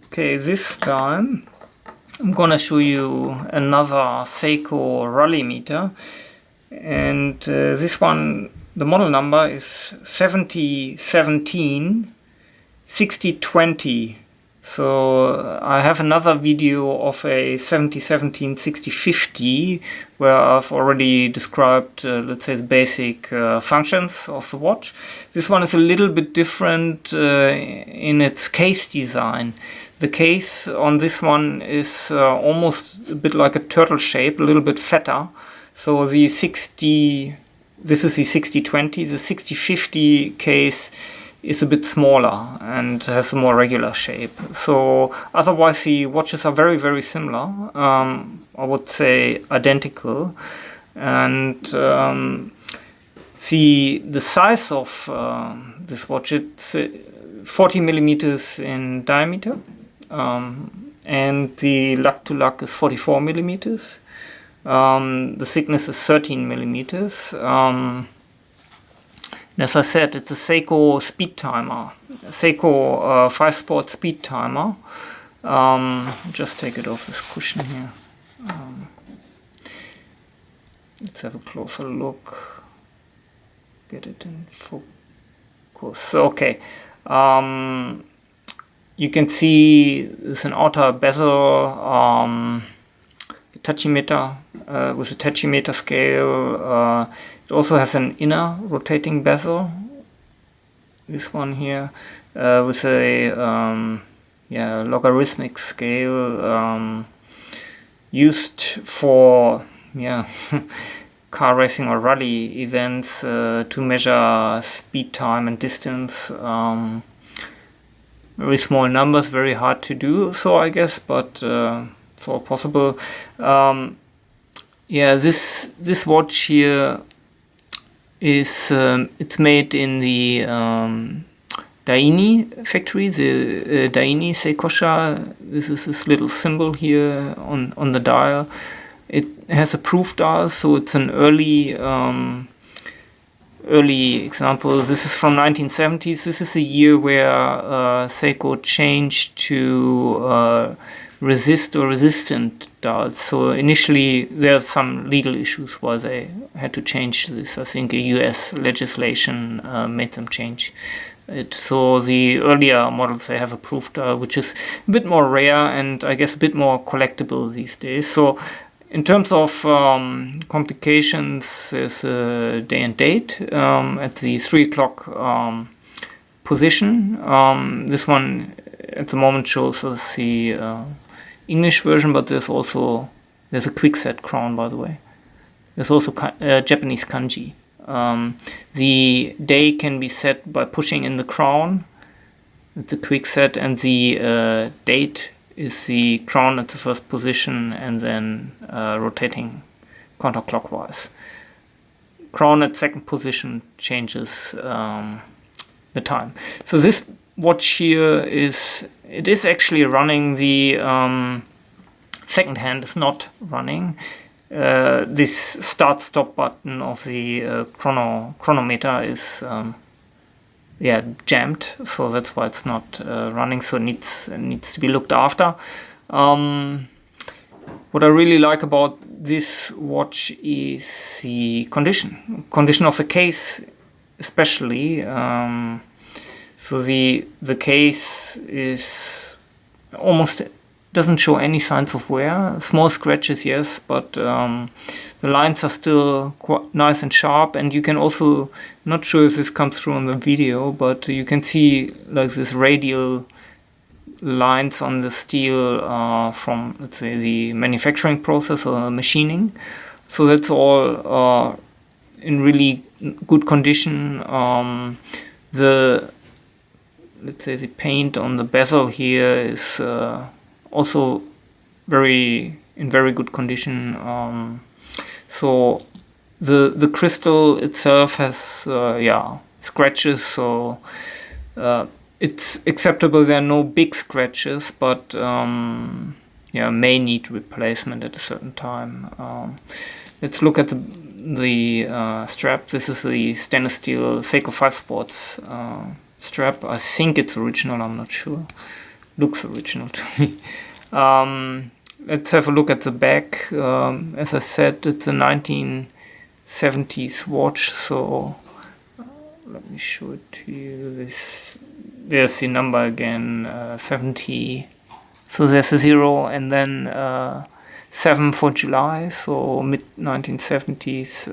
Okay, this time I'm gonna show you another Seiko Rally-Meter, and this one, the model number is 7017 6020. So I have another video of a 7017 6050 where I've already described, let's say, the basic functions of the watch. This one is a little bit different in its case design. The case on this one is almost a bit like a turtle shape, a little bit fatter. So the 60, this is the 6020, the 6050 case is a bit smaller and has a more regular shape. So otherwise the watches are very, very similar. I would say identical. And the size of this watch, it's 40 millimeters in diameter. And the lug to lug is 44 millimeters. The thickness is 13 millimeters. As I said, it's a Seiko speed timer, Seiko 5-sport speed timer. Just take it off this cushion here. Let's have a closer look. Get it in focus. Okay. You can see there's an outer bezel, tachymeter with a tachymeter scale. It also has an inner rotating bezel, this one here, with a logarithmic scale used for car racing or rally events to measure speed, time and distance. Very small numbers, very hard to do so, I guess, but it's all possible. This watch here is it's made in the Daini factory, the Daini Seikosha. This is this little symbol here on the dial. It has a proof dial, so it's an early example. This is from 1970s. This is a year where Seiko changed to resist or resistant dials. So initially there are some legal issues why they had to change this. I think a US legislation made them change it. So the earlier models, they have a proof dial, which is a bit more rare and I guess a bit more collectible these days. So in terms of complications, there's a day and date at the 3 o'clock position. This one at the moment shows us the English version, but there's a quickset crown, by the way. There's also Japanese kanji. The day can be set by pushing in the crown. It's a quickset, and the date is the crown at the first position and then rotating counterclockwise. Crown at second position changes the time. So this watch here is actually running. The second hand is not running. This start-stop button of the chronometer is jammed, so that's why it's not running. So it needs to be looked after. What I really like about this watch is the condition of the case, especially. So the case is almost doesn't show any signs of wear. Small scratches, yes, but the lines are still quite nice and sharp. And you can also, not sure if this comes through on the video, but you can see like this radial lines on the steel from, let's say, the manufacturing process or machining. So that's all in really good condition. Let's say the paint on the bezel here is also in very good condition. So the crystal itself has scratches, so it's acceptable. There are no big scratches, but may need replacement at a certain time. Let's look at the strap. This is the stainless steel Seiko 5 Sports strap. I think it's original, I'm not sure. looks original to me. Let's have a look at the back. As I said, it's a 1970s watch, so let me show it to you. There's the number again, 70. So there's a 0 and then 7 for July, so mid-1970s.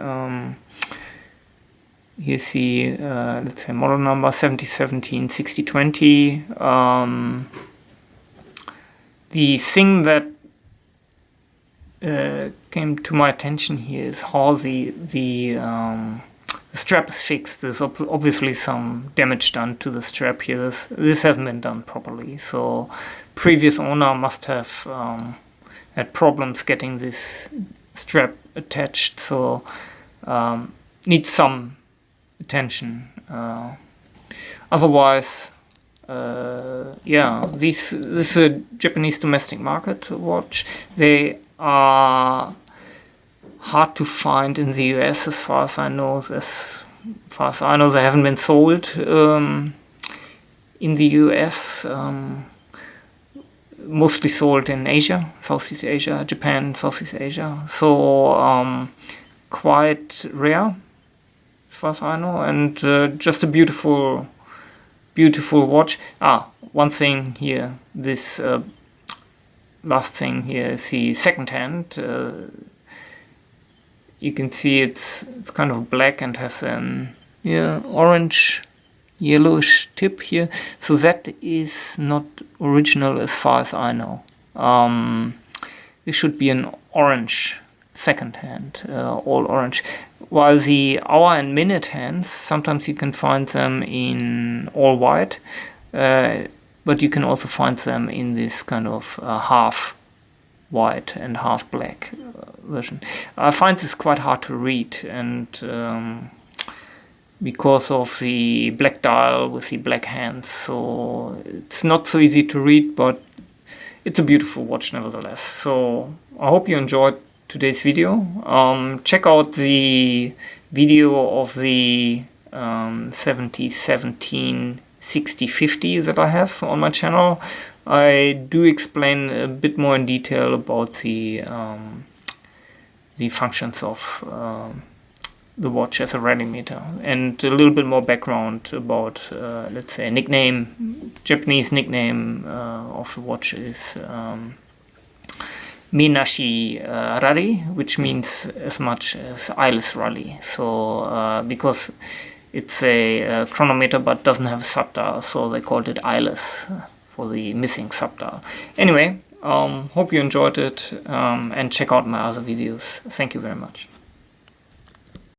Here's the, let's say, model number 7017 6020. The thing that came to my attention here is how the strap is fixed. There's obviously some damage done to the strap here. This hasn't been done properly, so previous owner must have had problems getting this strap attached, so needs some attention. Otherwise, yeah, this is a Japanese domestic market watch. They are hard to find in the US, as far as I know. As far as I know, they haven't been sold in the US. Mostly sold in Asia, Southeast Asia, Japan, Southeast Asia. So quite rare, as far as I know, and just a beautiful watch. One thing here, this last thing here is the second hand. You can see it's kind of black and has an orange yellowish tip here, so that is not original as far as I know. This should be an orange second hand, all orange. While the hour and minute hands, sometimes you can find them in all white, but you can also find them in this kind of half white and half black version. I find this quite hard to read, and because of the black dial with the black hands, so it's not so easy to read, but it's a beautiful watch nevertheless. So I hope you enjoyed today's video. Check out the video of the 7017 6050 that I have on my channel. I do explain a bit more in detail about the functions of the watch as a Rally-Meter, and a little bit more background about, let's say, Japanese nickname of the watch is Minashi Rally, which means as much as eyeless rally. So because it's a chronometer but doesn't have a subdial, so they called it eyeless for the missing subdial. Anyway, hope you enjoyed it, and check out my other videos. Thank you very much.